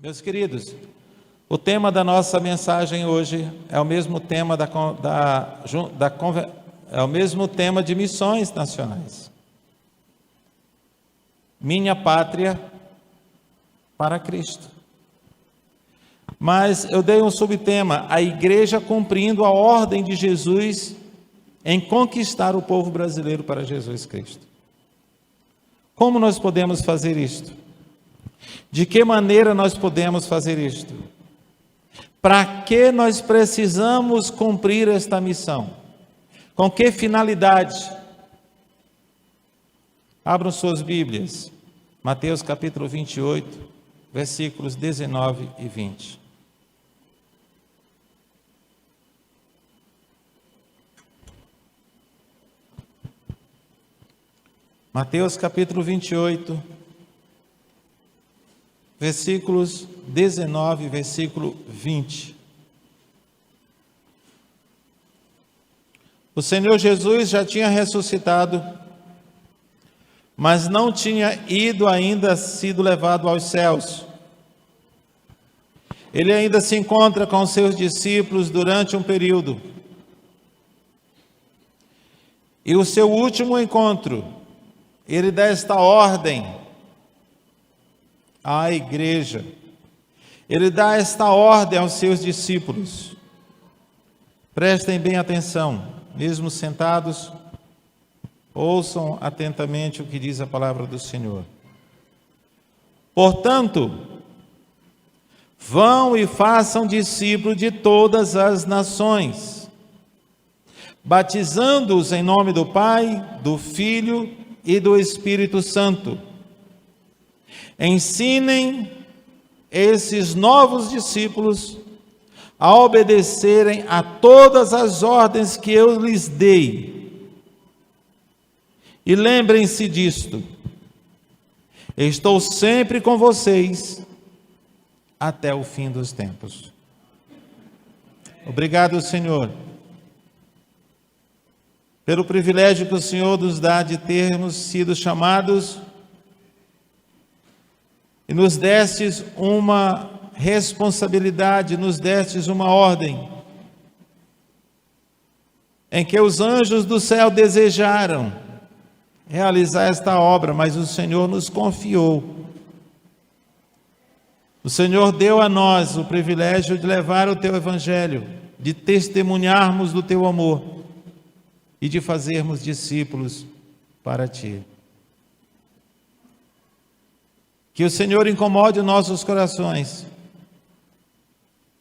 Meus queridos, o tema da nossa mensagem hoje é o mesmo tema é o mesmo tema de missões nacionais. Minha pátria para Cristo. Mas eu dei um subtema: a igreja cumprindo a ordem de Jesus em conquistar o povo brasileiro para Jesus Cristo. Como nós podemos fazer isto? De que maneira nós podemos fazer isto? Para que nós precisamos cumprir esta missão? Com que finalidade? Abram suas Bíblias, Mateus capítulo 28, versículos 19 e 20. Mateus capítulo 28, versículos 19 e versículo 20. O Senhor Jesus já tinha ressuscitado, mas não tinha ainda sido levado aos céus. Ele ainda se encontra com seus discípulos durante um período. E o seu último encontro, ele dá esta ordem à igreja. Ele dá esta ordem aos seus discípulos. Prestem bem atenção, mesmo sentados, ouçam atentamente o que diz a palavra do Senhor. Portanto, vão e façam discípulos de todas as nações, batizando-os em nome do Pai, do Filho e do Espírito Santo. Ensinem esses novos discípulos a obedecerem a todas as ordens que eu lhes dei. E lembrem-se disto: estou sempre com vocês até o fim dos tempos. Obrigado, Senhor, pelo privilégio que o Senhor nos dá de termos sido chamados e nos destes uma responsabilidade, nos destes uma ordem, em que os anjos do céu desejaram realizar esta obra, mas o Senhor nos confiou. O Senhor deu a nós o privilégio de levar o Teu Evangelho, de testemunharmos do Teu amor e de fazermos discípulos para Ti. Que o Senhor incomode os nossos corações,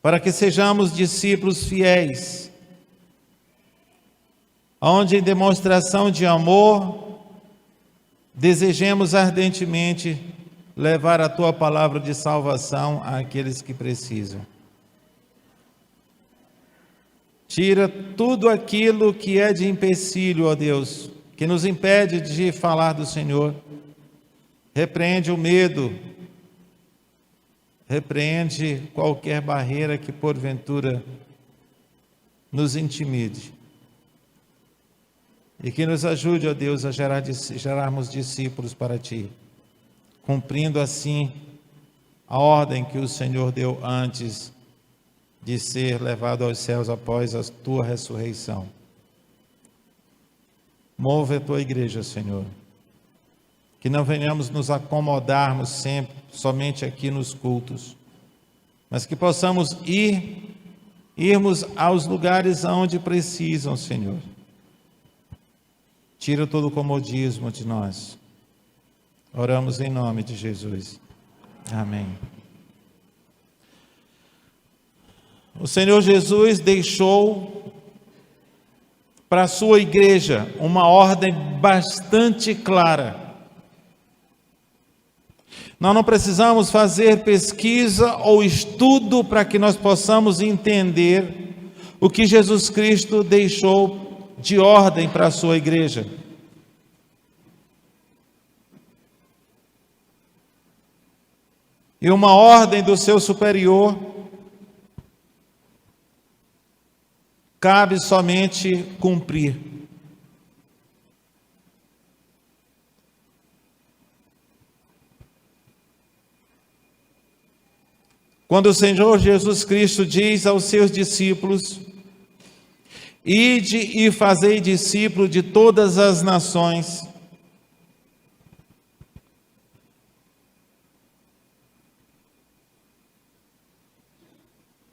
para que sejamos discípulos fiéis, onde em demonstração de amor, desejemos ardentemente levar a Tua palavra de salvação àqueles que precisam. Tira tudo aquilo que é de empecilho, ó Deus, que nos impede de falar do Senhor. Repreende o medo, repreende qualquer barreira que porventura nos intimide. E que nos ajude, ó Deus, a gerarmos discípulos para Ti, cumprindo assim a ordem que o Senhor deu antes de ser levado aos céus após a Tua ressurreição. Move a Tua igreja, Senhor. Que não venhamos nos acomodarmos sempre, somente aqui nos cultos, mas que possamos irmos aos lugares onde precisam, Senhor. Tira todo o comodismo de nós. Oramos em nome de Jesus. Amém. O Senhor Jesus deixou para a sua igreja uma ordem bastante clara. Nós não precisamos fazer pesquisa ou estudo para que nós possamos entender o que Jesus Cristo deixou de ordem para a sua igreja. E uma ordem do seu superior cabe somente cumprir. Quando o Senhor Jesus Cristo diz aos seus discípulos: ide e fazei discípulos de todas as nações.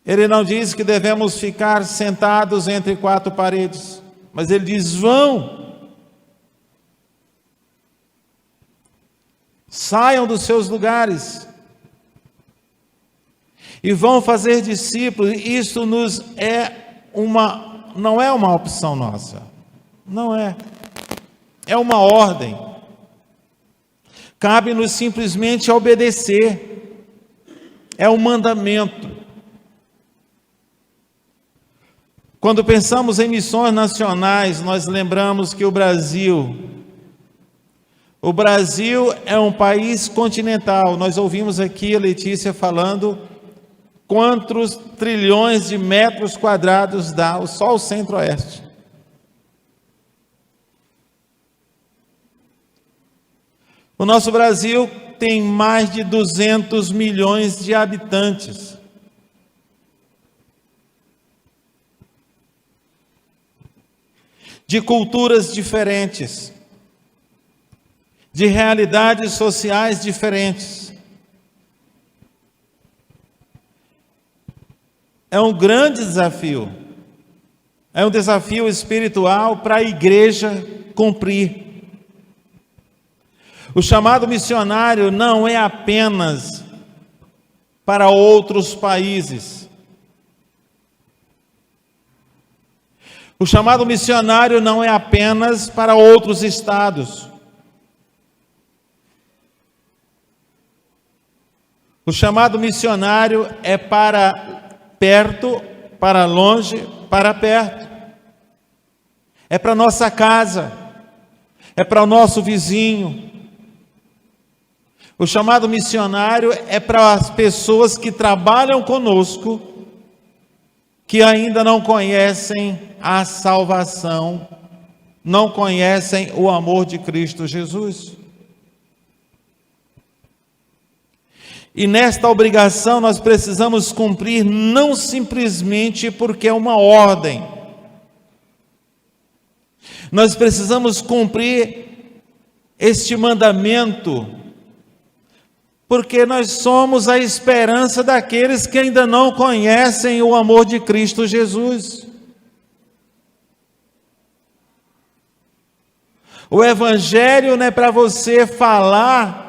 Ele não diz que devemos ficar sentados entre quatro paredes, mas ele diz: vão, saiam dos seus lugares e vão fazer discípulos. Isso não é uma opção nossa, não é, é uma ordem. Cabe-nos simplesmente obedecer, é um mandamento. Quando pensamos em missões nacionais, nós lembramos que o Brasil é um país continental. Nós ouvimos aqui a Letícia falando quantos trilhões de metros quadrados dá só o Centro-Oeste. O nosso Brasil tem mais de 200 milhões de habitantes. De culturas diferentes, de realidades sociais diferentes. É um grande desafio, é um desafio espiritual para a igreja cumprir. O chamado missionário não é apenas para outros países. O chamado missionário não é apenas para outros estados. O chamado missionário é para perto, para longe, para perto. É para nossa casa, é para o nosso vizinho. O chamado missionário é para as pessoas que trabalham conosco, que ainda não conhecem a salvação, não conhecem o amor de Cristo Jesus. E nesta obrigação nós precisamos cumprir não simplesmente porque é uma ordem. Nós precisamos cumprir este mandamento porque nós somos a esperança daqueles que ainda não conhecem o amor de Cristo Jesus. O Evangelho não é para você falar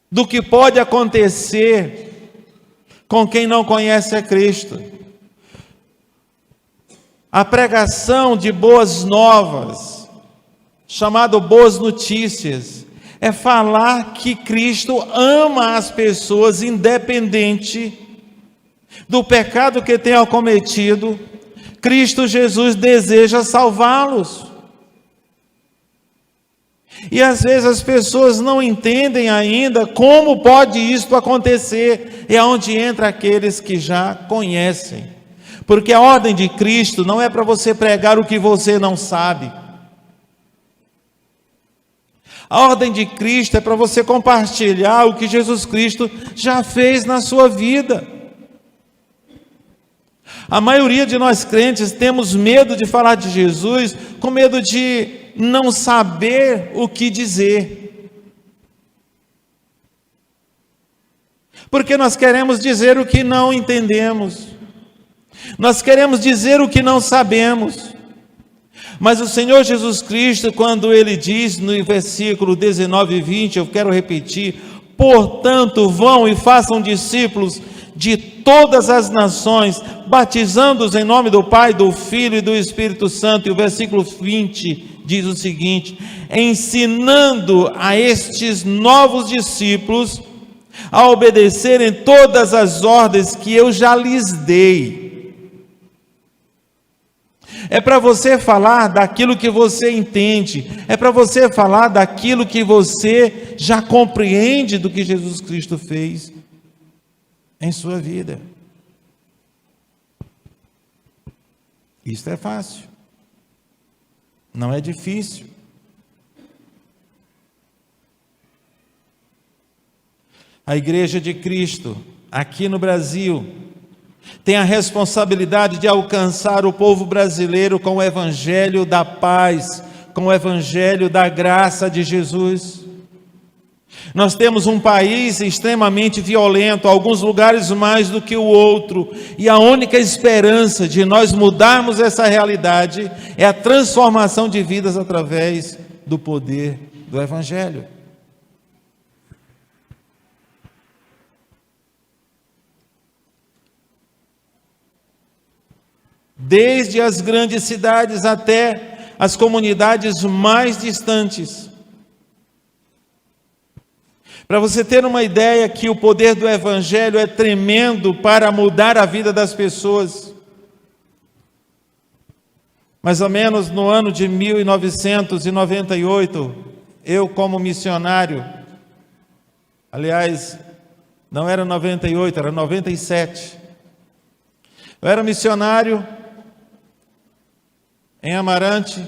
do que pode acontecer com quem não conhece a Cristo. A pregação de boas novas, chamado boas notícias, é falar que Cristo ama as pessoas independente do pecado que tenham cometido. Cristo Jesus deseja salvá-los. E às vezes as pessoas não entendem ainda como pode isto acontecer. É onde entra aqueles que já conhecem. Porque a ordem de Cristo não é para você pregar o que você não sabe. A ordem de Cristo é para você compartilhar o que Jesus Cristo já fez na sua vida. A maioria de nós crentes temos medo de falar de Jesus, com medo de não saber o que dizer. Porque nós queremos dizer o que não entendemos. Nós queremos dizer o que não sabemos. Mas o Senhor Jesus Cristo, quando Ele diz no versículo 19 e 20, eu quero repetir: portanto, vão e façam discípulos de todas as nações, batizando-os em nome do Pai, do Filho e do Espírito Santo. E o versículo 20 diz o seguinte: ensinando a estes novos discípulos a obedecerem todas as ordens que eu já lhes dei. É para você falar daquilo que você entende, é para você falar daquilo que você já compreende do que Jesus Cristo fez em sua vida. Isso é fácil, não é difícil. A igreja de Cristo aqui no Brasil, tem a responsabilidade de alcançar o povo brasileiro com o evangelho da paz, com o evangelho da graça de Jesus. Nós temos um país extremamente violento, alguns lugares mais do que o outro, e a única esperança de nós mudarmos essa realidade é a transformação de vidas através do poder do evangelho. Desde as grandes cidades até as comunidades mais distantes. Para você ter uma ideia que o poder do evangelho é tremendo para mudar a vida das pessoas. Mais ou menos no ano de 1998, eu como missionário, aliás, não era 98, era 97. Eu era missionário em Amarante,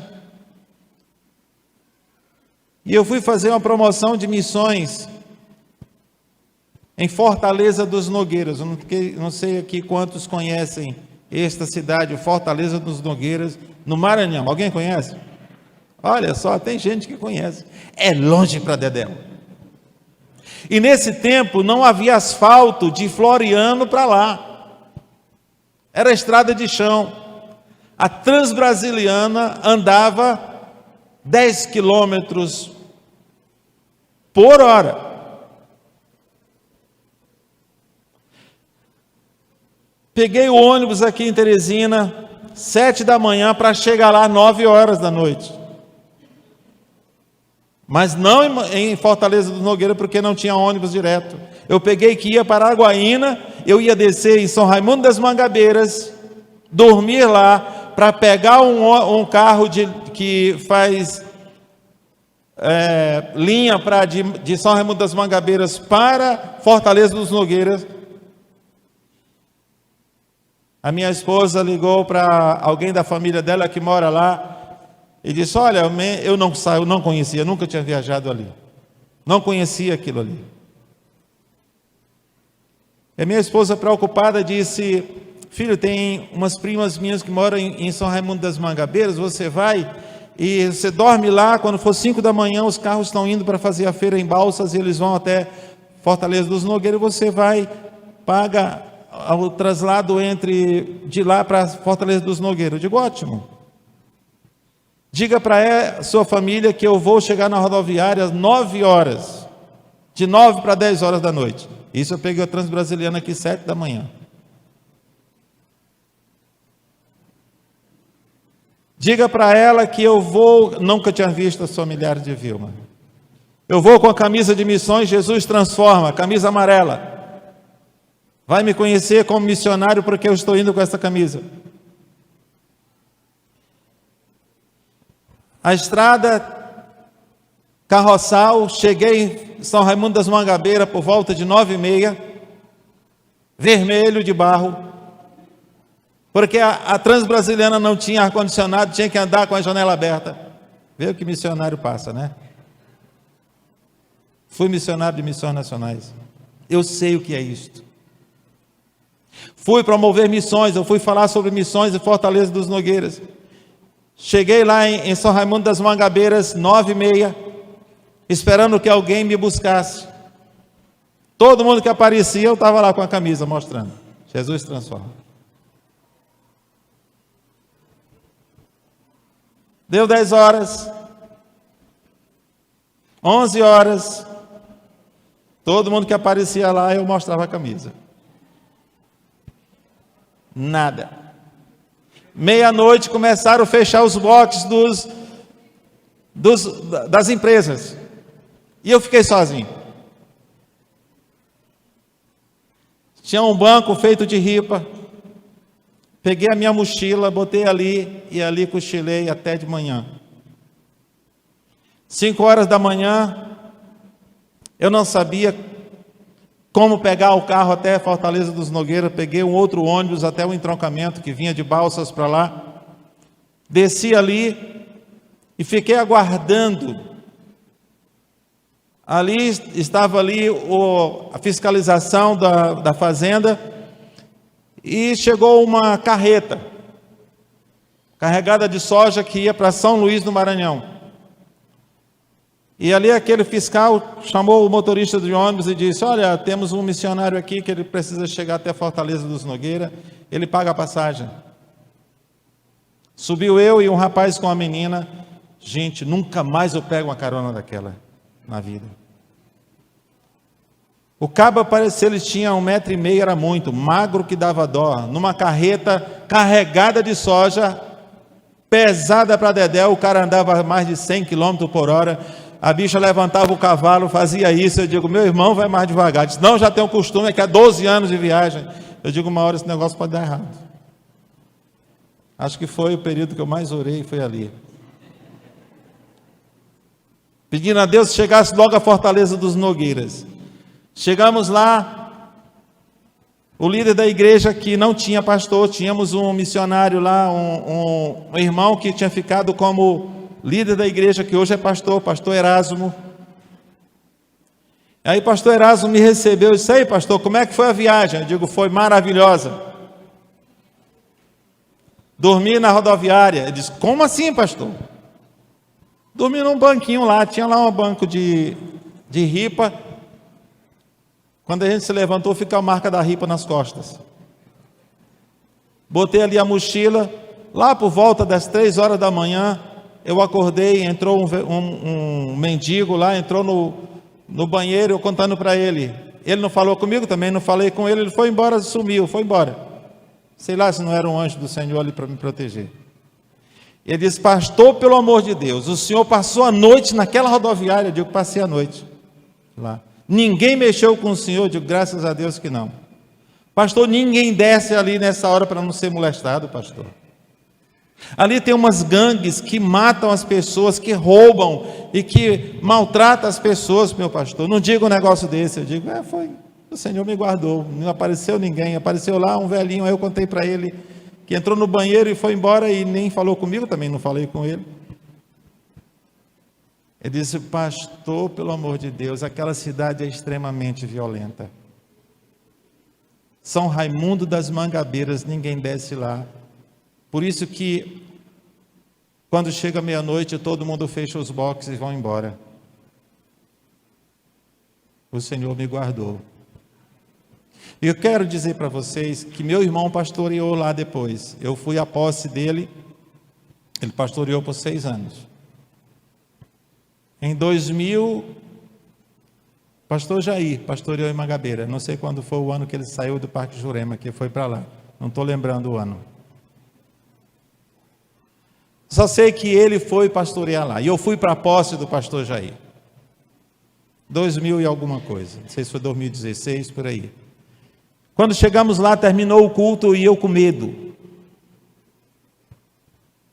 e eu fui fazer uma promoção de missões em Fortaleza dos Nogueiras. Eu não sei aqui quantos conhecem esta cidade, Fortaleza dos Nogueiras, no Maranhão. Alguém conhece? Olha só, tem gente que conhece. É longe para Dedéu. E nesse tempo não havia asfalto de Floriano para lá. Era estrada de chão. A Transbrasiliana andava 10 quilômetros por hora. Peguei o ônibus aqui em Teresina, 7 da manhã, para chegar lá 9 horas da noite. Mas não em Fortaleza dos Nogueiras, porque não tinha ônibus direto. Eu peguei que ia para Araguaína, eu ia descer em São Raimundo das Mangabeiras, dormir lá, para pegar um carro que faz linha de São Raimundo das Mangabeiras para Fortaleza dos Nogueiras. A minha esposa ligou para alguém da família dela que mora lá e disse: olha, eu não conhecia, nunca tinha viajado ali, não conhecia aquilo ali. E a minha esposa, preocupada, disse: filho, tem umas primas minhas que moram em São Raimundo das Mangabeiras, você vai e você dorme lá, quando for 5 da manhã, os carros estão indo para fazer a feira em Balsas, e eles vão até Fortaleza dos Nogueiras, você vai, paga o traslado de lá para Fortaleza dos Nogueiras. Eu digo: ótimo. Diga para a sua família que eu vou chegar na rodoviária às 9 horas, de 9 para 10 horas da noite. Isso eu peguei a Transbrasiliana aqui 7 da manhã. Diga para ela que eu vou, nunca tinha visto as familiares de Vilma. Eu vou com a camisa de missões Jesus Transforma, camisa amarela. Vai me conhecer como missionário porque eu estou indo com essa camisa. A estrada carroçal, cheguei em São Raimundo das Mangabeiras por volta de 9h30, vermelho de barro. Porque a Transbrasiliana não tinha ar-condicionado, tinha que andar com a janela aberta. Vê o que missionário passa, né? Fui missionário de missões nacionais. Eu sei o que é isto. Fui promover missões, eu fui falar sobre missões em Fortaleza dos Nogueiras. Cheguei lá em São Raimundo das Mangabeiras, 9h30, esperando que alguém me buscasse. Todo mundo que aparecia, eu estava lá com a camisa mostrando. Jesus Transforma. Deu 10 horas, 11 horas, todo mundo que aparecia lá, eu mostrava a camisa. Nada. Meia-noite começaram a fechar os boxes das empresas. E eu fiquei sozinho. Tinha um banco feito de ripa. Peguei a minha mochila, botei ali e ali cochilei até de manhã. 5 horas da manhã, eu não sabia como pegar o carro até Fortaleza dos Nogueiras. Peguei um outro ônibus até o entroncamento que vinha de Balsas para lá. Desci ali e fiquei aguardando Ali estava ali a fiscalização da fazenda, e chegou uma carreta carregada de soja que ia para São Luís do Maranhão. E ali aquele fiscal chamou o motorista de ônibus e disse: olha, temos um missionário aqui que ele precisa chegar até Fortaleza dos Nogueira, ele paga a passagem. Subiu eu e um rapaz com a menina. Gente, nunca mais eu pego uma carona daquela na vida. O cabo parecia, ele tinha 1,5 m, era muito, magro que dava dó, numa carreta carregada de soja, pesada para dedéu, o cara andava a mais de 100 km por hora, a bicha levantava o cavalo, fazia isso, eu digo, meu irmão vai mais devagar, disse, não, já tem um costume, é que há 12 anos de viagem, eu digo, uma hora esse negócio pode dar errado. Acho que foi o período que eu mais orei, foi ali. Pedindo a Deus que chegasse logo a Fortaleza dos Nogueiras. Chegamos lá, o líder da igreja que não tinha pastor, tínhamos um missionário lá, um irmão que tinha ficado como líder da igreja, que hoje é pastor Erasmo. Aí pastor Erasmo me recebeu e disse, aí pastor, como é que foi a viagem? Eu digo, foi maravilhosa. Dormi na rodoviária. Ele disse, como assim pastor? Dormi num banquinho lá, tinha lá um banco de ripa. Quando a gente se levantou, fica a marca da ripa nas costas. Botei ali a mochila, lá por volta das 3 horas da manhã, eu acordei, entrou um mendigo lá, entrou no banheiro, eu contando para ele. Ele não falou comigo, também não falei com ele, ele foi embora, sumiu, foi embora. Sei lá se não era um anjo do Senhor ali para me proteger. Ele disse, pastor, pelo amor de Deus, o senhor passou a noite naquela rodoviária? Eu digo, passei a noite lá. Ninguém mexeu com o senhor? Eu digo, graças a Deus que não. Pastor, ninguém desce ali nessa hora para não ser molestado, pastor. Ali tem umas gangues que matam as pessoas, que roubam e que maltratam as pessoas, meu pastor. Não diga um negócio desse. Eu digo, foi, o Senhor me guardou, não apareceu ninguém. Apareceu lá um velhinho, aí eu contei para ele, que entrou no banheiro e foi embora e nem falou comigo, também não falei com ele. Ele disse, pastor, pelo amor de Deus, aquela cidade é extremamente violenta. São Raimundo das Mangabeiras, ninguém desce lá. Por isso que, quando chega meia-noite, todo mundo fecha os boxes e vão embora. O Senhor me guardou. E eu quero dizer para vocês que meu irmão pastoreou lá depois. Eu fui à posse dele, ele pastoreou por 6 anos. Em 2000, pastor Jair pastoreou em Mangabeira. Não sei quando foi o ano que ele saiu do Parque Jurema, que foi para lá. Não estou lembrando o ano. Só sei que ele foi pastorear lá. E eu fui para a posse do pastor Jair. 2000 e alguma coisa. Não sei se foi 2016, por aí. Quando chegamos lá, terminou o culto e eu com medo.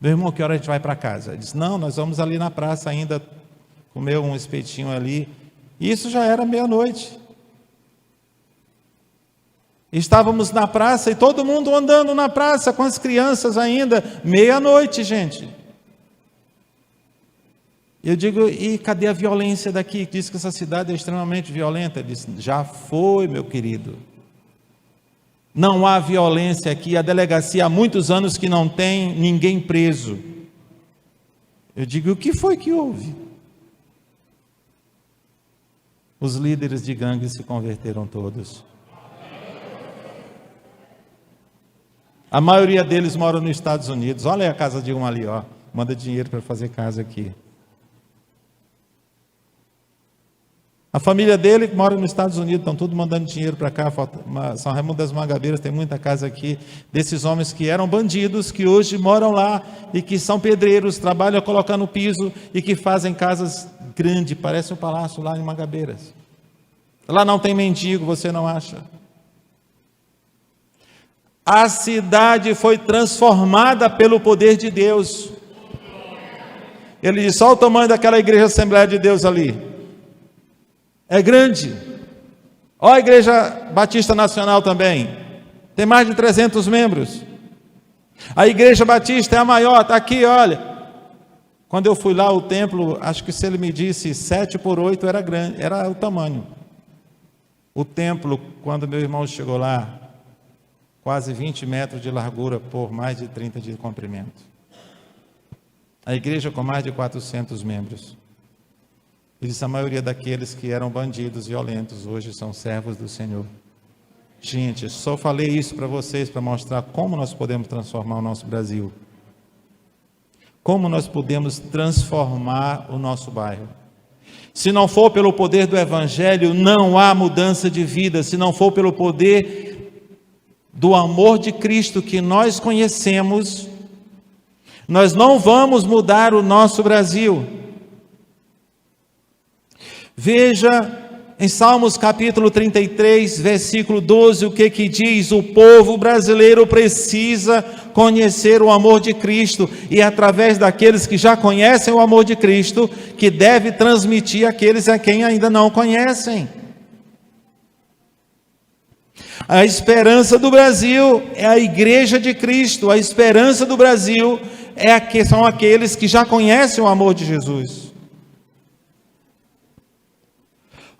Meu irmão, que hora a gente vai para casa? Ele disse, não, nós vamos ali na praça ainda comer um espetinho ali. E isso já era meia-noite. Estávamos na praça e todo mundo andando na praça com as crianças ainda. Meia-noite, gente. Eu digo, e cadê a violência daqui? Diz que essa cidade é extremamente violenta. Ele disse, já foi, meu querido. Não há violência aqui. A delegacia há muitos anos que não tem ninguém preso. Eu digo, o que foi que houve? Os líderes de gangue se converteram todos. A maioria deles mora nos Estados Unidos. Olha aí a casa de um ali, ó. Manda dinheiro para fazer casa aqui. A família dele mora nos Estados Unidos, estão tudo mandando dinheiro para cá. São Raimundo das Mangabeiras tem muita casa aqui, desses homens que eram bandidos, que hoje moram lá e que são pedreiros, trabalham colocando piso e que fazem casas grandes, parece um palácio lá em Mangabeiras. Lá não tem mendigo, você não acha? A cidade foi transformada pelo poder de Deus. Ele disse, olha o tamanho daquela igreja Assembleia de Deus ali. É grande. Olha a Igreja Batista Nacional também. Tem mais de 300 membros. A Igreja Batista é a maior, está aqui, olha. Quando eu fui lá, o templo, acho que se ele me disse 7 por 8 era grande, era o tamanho. O templo, quando meu irmão chegou lá, quase 20 metros de largura por mais de 30 de comprimento. A igreja com mais de 400 membros. Ele disse, a maioria daqueles que eram bandidos violentos hoje são servos do Senhor. Gente, só falei isso para vocês para mostrar como nós podemos transformar o nosso Brasil. Como nós podemos transformar o nosso bairro. Se não for pelo poder do Evangelho, não há mudança de vida. Se não for pelo poder do amor de Cristo que nós conhecemos, nós não vamos mudar o nosso Brasil. Veja em Salmos capítulo 33, versículo 12, o que diz? O povo brasileiro precisa conhecer o amor de Cristo, e é através daqueles que já conhecem o amor de Cristo, que deve transmitir àqueles a quem ainda não conhecem. A esperança do Brasil é a igreja de Cristo, a esperança do Brasil são aqueles que já conhecem o amor de Jesus.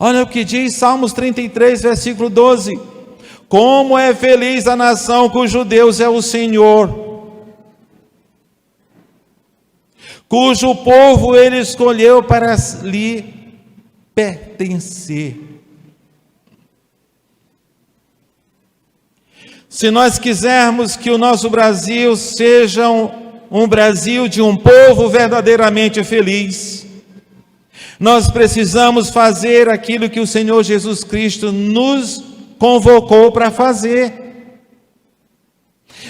Olha o que diz Salmos 33, versículo 12. Como é feliz a nação cujo Deus é o Senhor, cujo povo ele escolheu para lhe pertencer. Se nós quisermos que o nosso Brasil seja um Brasil de um povo verdadeiramente feliz, nós precisamos fazer aquilo que o Senhor Jesus Cristo nos convocou para fazer.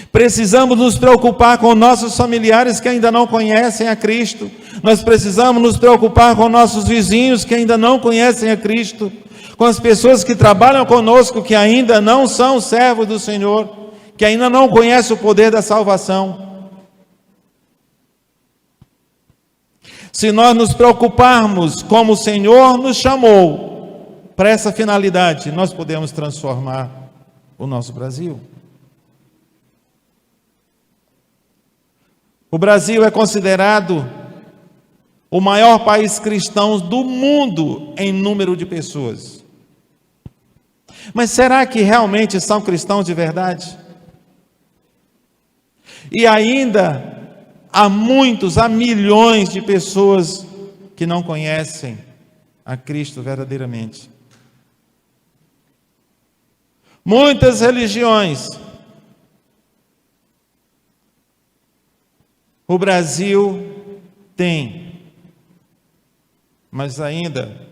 Precisamos nos preocupar com nossos familiares que ainda não conhecem a Cristo. Nós precisamos nos preocupar com nossos vizinhos que ainda não conhecem a Cristo. Com as pessoas que trabalham conosco que ainda não são servos do Senhor, que ainda não conhecem o poder da salvação. Se nós nos preocuparmos como o Senhor nos chamou para essa finalidade, nós podemos transformar o nosso Brasil. O Brasil é considerado o maior país cristão do mundo em número de pessoas. Mas será que realmente são cristãos de verdade? E ainda há milhões de pessoas que não conhecem a Cristo verdadeiramente. Muitas religiões. O Brasil tem, mas ainda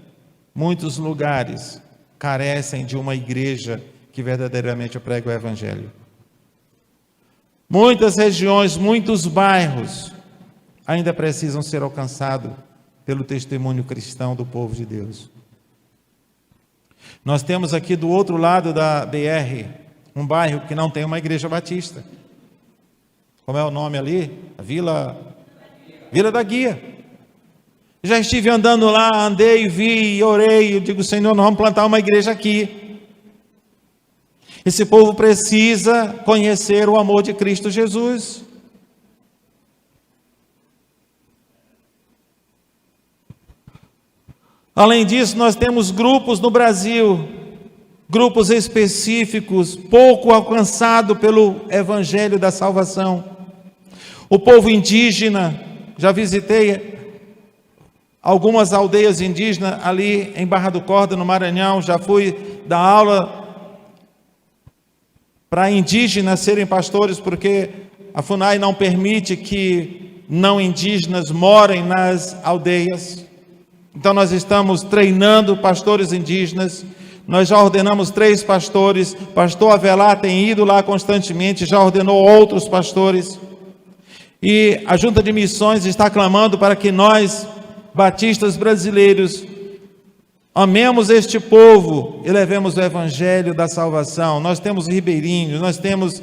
muitos lugares carecem de uma igreja que verdadeiramente prega o Evangelho. Muitas regiões, muitos bairros ainda precisam ser alcançados pelo testemunho cristão do povo de Deus. Nós temos aqui do outro lado da BR, um bairro que não tem uma igreja batista. Como é o nome ali? A Vila da Guia. Já estive andando lá, andei, vi, orei, eu digo, Senhor, nós vamos plantar uma igreja aqui. Esse povo precisa conhecer o amor de Cristo Jesus. Além disso, nós temos grupos no Brasil, grupos específicos, pouco alcançados pelo Evangelho da salvação. O povo indígena, já visitei algumas aldeias indígenas ali em Barra do Corda, no Maranhão, já fui dar aula para indígenas serem pastores, porque a FUNAI não permite que não indígenas morem nas aldeias. Então nós estamos treinando pastores indígenas. Nós já ordenamos 3 pastores, pastor Avelar tem ido lá constantemente, já ordenou outros pastores. E a Junta de Missões está clamando para que nós, batistas brasileiros, amemos este povo e levemos o Evangelho da salvação. Nós temos ribeirinhos, nós temos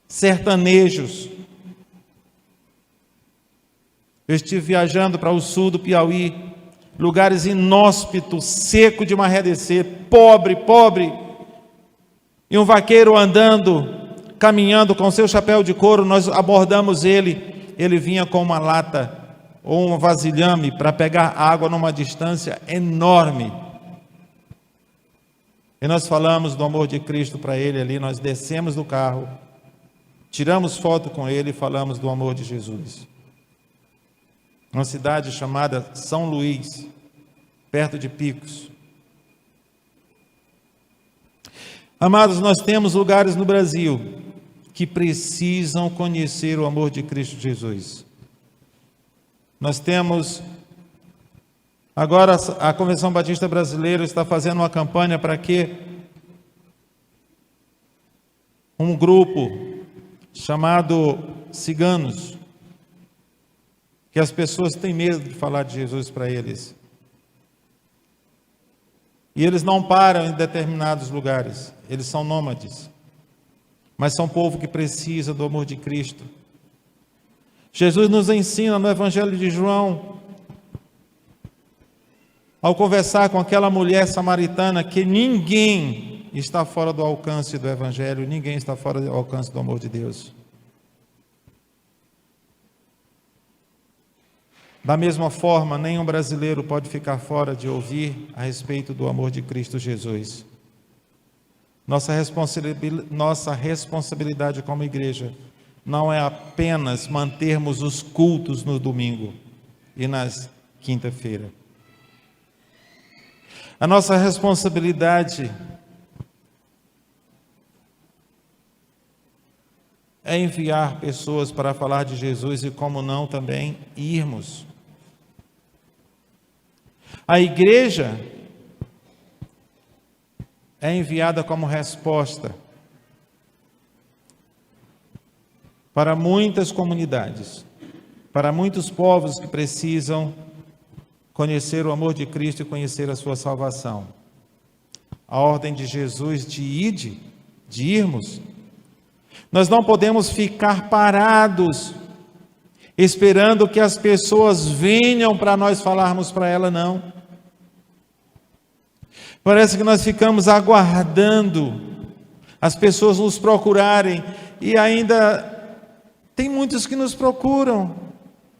sertanejos. Eu estive viajando para o sul do Piauí, lugares inóspitos, seco de maré descer, pobre, e um vaqueiro andando, caminhando com seu chapéu de couro, nós abordamos ele vinha com uma lata ou um vasilhame para pegar água numa distância enorme. E nós falamos do amor de Cristo para ele ali, nós descemos do carro, tiramos foto com ele e falamos do amor de Jesus. Uma cidade chamada São Luís, perto de Picos. Amados, nós temos lugares no Brasil que precisam conhecer o amor de Cristo Jesus. Nós temos, agora a Convenção Batista Brasileira está fazendo uma campanha para que um grupo chamado ciganos, que as pessoas têm medo de falar de Jesus para eles. E eles não param em determinados lugares, eles são nômades, mas são povo que precisa do amor de Cristo. Jesus nos ensina no Evangelho de João, ao conversar com aquela mulher samaritana, que ninguém está fora do alcance do Evangelho, ninguém está fora do alcance do amor de Deus. Da mesma forma, nenhum brasileiro pode ficar fora de ouvir a respeito do amor de Cristo Jesus. Nossa responsabilidade como igreja não é apenas mantermos os cultos no domingo e nas quinta-feira. A nossa responsabilidade é enviar pessoas para falar de Jesus e, como não, também irmos. A igreja é enviada como resposta para muitas comunidades, para muitos povos que precisam conhecer o amor de Cristo e conhecer a sua salvação. A ordem de Jesus de ide, de irmos. Nós não podemos ficar parados esperando que as pessoas venham para nós falarmos para ela, não. Parece que nós ficamos aguardando as pessoas nos procurarem, e ainda tem muitos que nos procuram,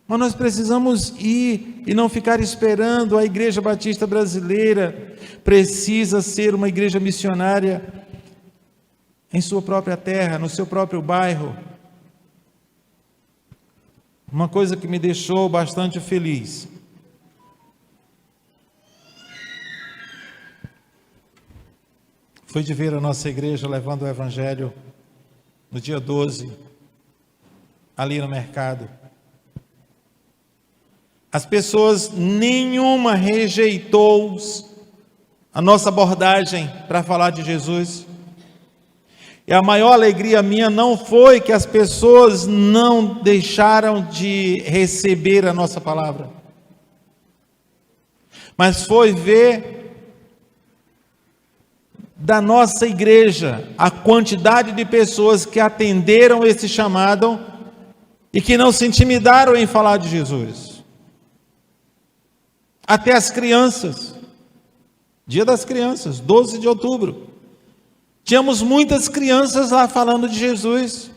mas nós precisamos ir e não ficar esperando. A Igreja Batista Brasileira precisa ser uma igreja missionária em sua própria terra, no seu próprio bairro. Uma coisa que me deixou bastante feliz foi de ver a nossa igreja levando o Evangelho no dia 12, ali no mercado. As pessoas, nenhuma rejeitou a nossa abordagem para falar de Jesus. E a maior alegria minha não foi que as pessoas não deixaram de receber a nossa palavra, mas foi ver da nossa igreja a quantidade de pessoas que atenderam esse chamado e que não se intimidaram em falar de Jesus. Até as crianças, Dia das Crianças, 12 de outubro, tínhamos muitas crianças lá falando de Jesus.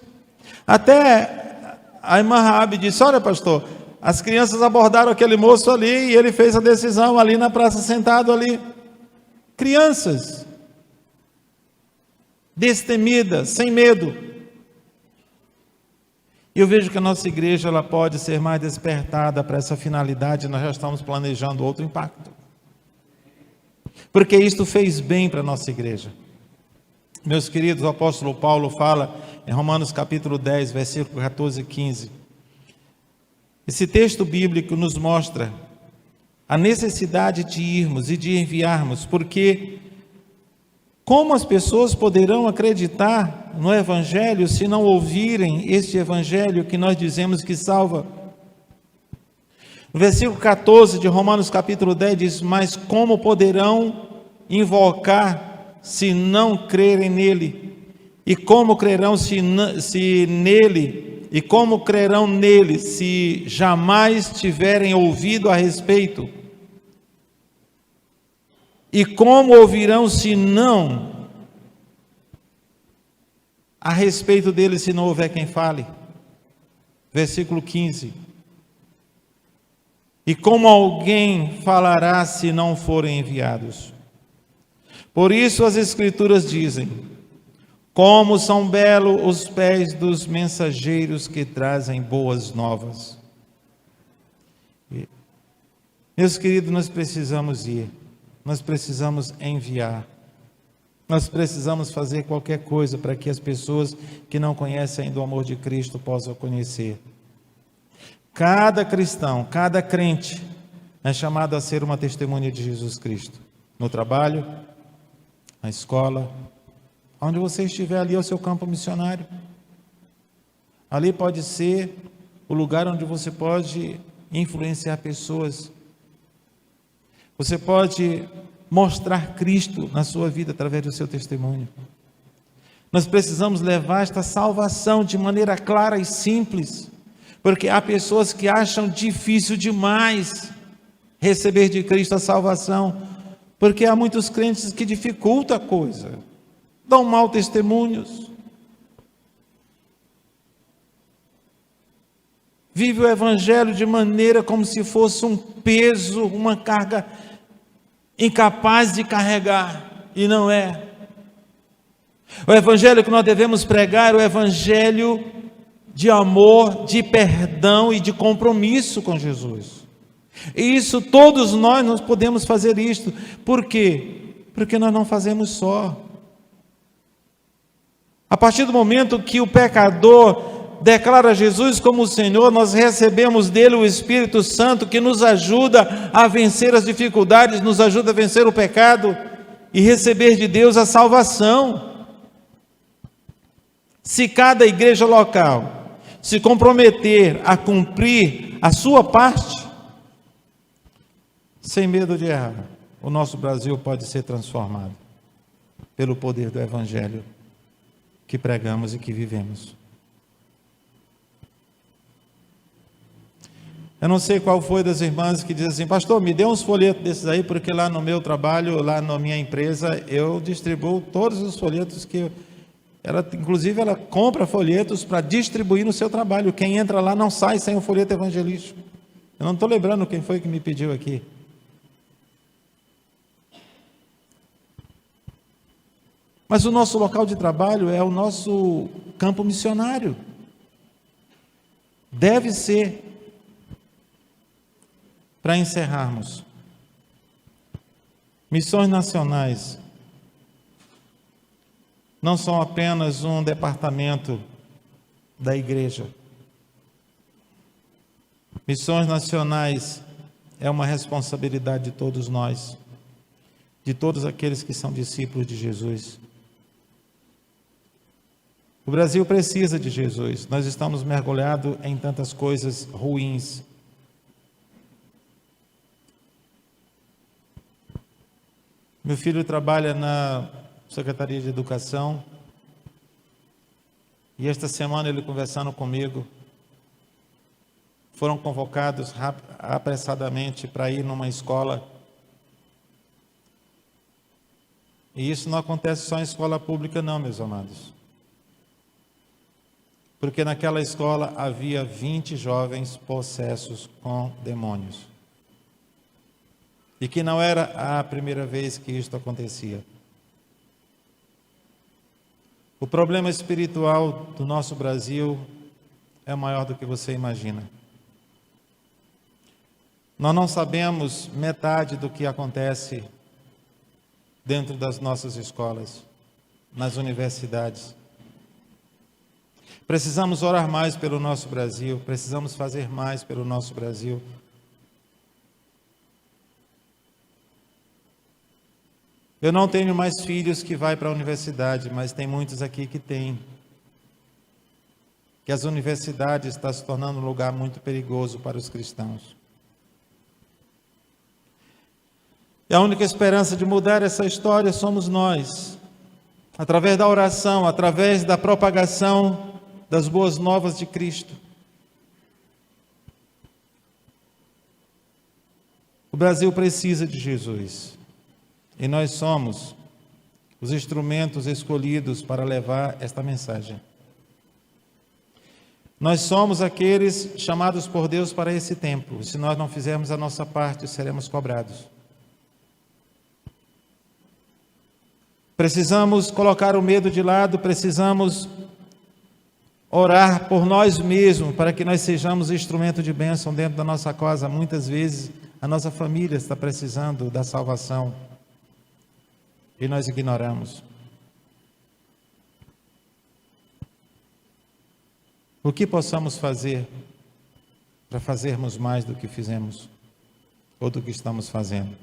Até a irmã Rabi disse: olha, pastor, as crianças abordaram aquele moço ali e ele fez a decisão ali na praça, sentado ali. Crianças destemidas, sem medo. E eu vejo que a nossa igreja ela pode ser mais despertada para essa finalidade. Nós já estamos planejando outro impacto, porque isto fez bem para a nossa igreja. Meus queridos, o apóstolo Paulo fala em Romanos capítulo 10, versículo 14 e 15. Esse texto bíblico nos mostra a necessidade de irmos e de enviarmos, porque como as pessoas poderão acreditar no Evangelho se não ouvirem este Evangelho que nós dizemos que salva? No versículo 14 de Romanos capítulo 10 diz: mas como poderão invocar se não crerem nele? E como crerão se nele? E como crerão nele se jamais tiverem ouvido a respeito? E como ouvirão se não a respeito dele, se não houver quem fale? Versículo 15. E como alguém falará se não forem enviados? Por isso as Escrituras dizem: como são belos os pés dos mensageiros que trazem boas novas. Meus queridos, nós precisamos ir, nós precisamos enviar, nós precisamos fazer qualquer coisa para que as pessoas que não conhecem ainda o amor de Cristo possam conhecer. Cada cristão, cada crente é chamado a ser uma testemunha de Jesus Cristo. No trabalho, na escola, onde você estiver, ali é o seu campo missionário. Ali pode ser o lugar onde você pode influenciar pessoas. Você pode mostrar Cristo na sua vida através do seu testemunho. Nós precisamos levar esta salvação de maneira clara e simples, porque há pessoas que acham difícil demais receber de Cristo a salvação, porque há muitos crentes que dificultam a coisa, dão mau testemunhos, vive o Evangelho de maneira como se fosse um peso, uma carga incapaz de carregar, e não é. O Evangelho que nós devemos pregar é o Evangelho de amor, de perdão e de compromisso com Jesus. E isso, todos nós podemos fazer isto. Por quê? Porque nós não fazemos só. A partir do momento que o pecador declara Jesus como o Senhor, nós recebemos dele o Espírito Santo, que nos ajuda a vencer as dificuldades, nos ajuda a vencer o pecado e receber de Deus a salvação. Se cada igreja local se comprometer a cumprir a sua parte, sem medo de errar, o nosso Brasil pode ser transformado pelo poder do Evangelho que pregamos e que vivemos. Eu não sei qual foi das irmãs que diz assim: pastor, me dê uns folhetos desses aí, porque lá no meu trabalho, lá na minha empresa, eu distribuo todos os folhetos que inclusive ela compra folhetos para distribuir no seu trabalho. Quem entra lá não sai sem o folheto evangelístico. Eu não estou lembrando quem foi que me pediu aqui. Mas o nosso local de trabalho é o nosso campo missionário. Deve ser. Para encerrarmos, missões nacionais não são apenas um departamento da igreja. Missões nacionais é uma responsabilidade de todos nós, de todos aqueles que são discípulos de Jesus. O Brasil precisa de Jesus. Nós estamos mergulhados em tantas coisas ruins. Meu filho trabalha na Secretaria de Educação e esta semana ele conversando comigo, foram convocados apressadamente para ir numa escola. E isso não acontece só em escola pública não, meus amados. Porque naquela escola havia 20 jovens possessos com demônios. E que não era a primeira vez que isto acontecia. O problema espiritual do nosso Brasil é maior do que você imagina. Nós não sabemos metade do que acontece dentro das nossas escolas, nas universidades. Precisamos orar mais pelo nosso Brasil, precisamos fazer mais pelo nosso Brasil. Eu não tenho mais filhos que vão para a universidade, mas tem muitos aqui que têm. Que as universidades estão se tornando um lugar muito perigoso para os cristãos. E a única esperança de mudar essa história somos nós. Através da oração, através da propagação das boas novas de Cristo. O Brasil precisa de Jesus. E nós somos os instrumentos escolhidos para levar esta mensagem. Nós somos aqueles chamados por Deus para esse tempo. Se nós não fizermos a nossa parte, seremos cobrados. Precisamos colocar o medo de lado, precisamos orar por nós mesmos, para que nós sejamos instrumento de bênção dentro da nossa casa. Muitas vezes a nossa família está precisando da salvação e nós ignoramos. O que possamos fazer para fazermos mais do que fizemos ou do que estamos fazendo?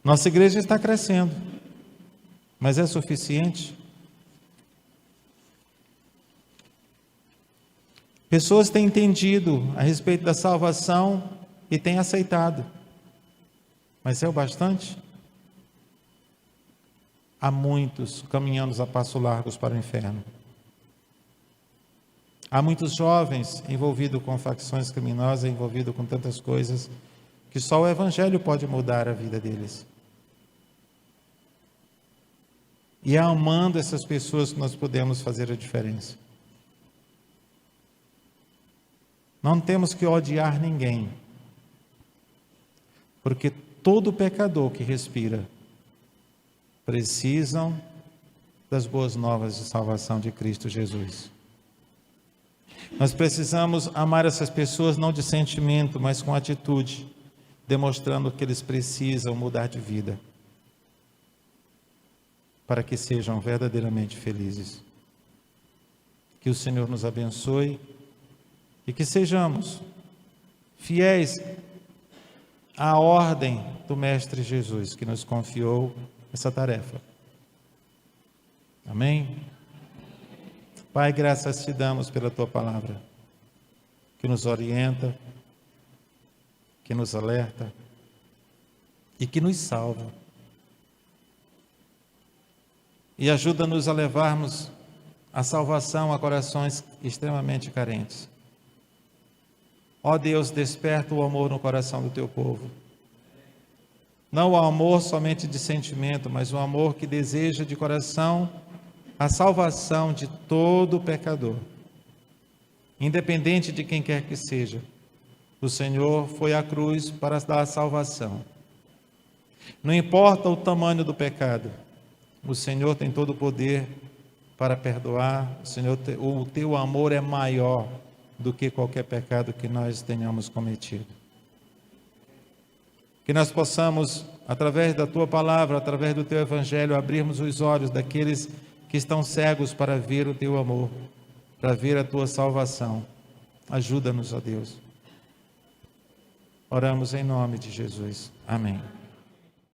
Nossa igreja está crescendo, mas é suficiente? Pessoas têm entendido a respeito da salvação e têm aceitado, mas é o bastante? Há muitos caminhando a passos largos para o inferno. Há muitos jovens envolvidos com facções criminosas, envolvidos com tantas coisas, que só o Evangelho pode mudar a vida deles. E é amando essas pessoas que nós podemos fazer a diferença. Não temos que odiar ninguém, porque todo pecador que respira precisam das boas novas de salvação de Cristo Jesus. Nós precisamos amar essas pessoas não de sentimento, mas com atitude, demonstrando que eles precisam mudar de vida, para que sejam verdadeiramente felizes. Que o Senhor nos abençoe e que sejamos fiéis à ordem do Mestre Jesus, que nos confiou essa tarefa. Amém? Pai, graças te damos pela tua palavra, que nos orienta, que nos alerta e que nos salva. E ajuda-nos a levarmos a salvação a corações extremamente carentes. Ó Deus, desperta o amor no coração do teu povo. Não o amor somente de sentimento, mas o amor que deseja de coração a salvação de todo pecador. Independente de quem quer que seja, o Senhor foi à cruz para dar a salvação. Não importa o tamanho do pecado, o Senhor tem todo o poder para perdoar. O teu amor é maior do que qualquer pecado que nós tenhamos cometido. Que nós possamos, através da tua palavra, através do teu evangelho, abrirmos os olhos daqueles que estão cegos para ver o teu amor, para ver a tua salvação. Ajuda-nos, ó Deus. Oramos em nome de Jesus. Amém.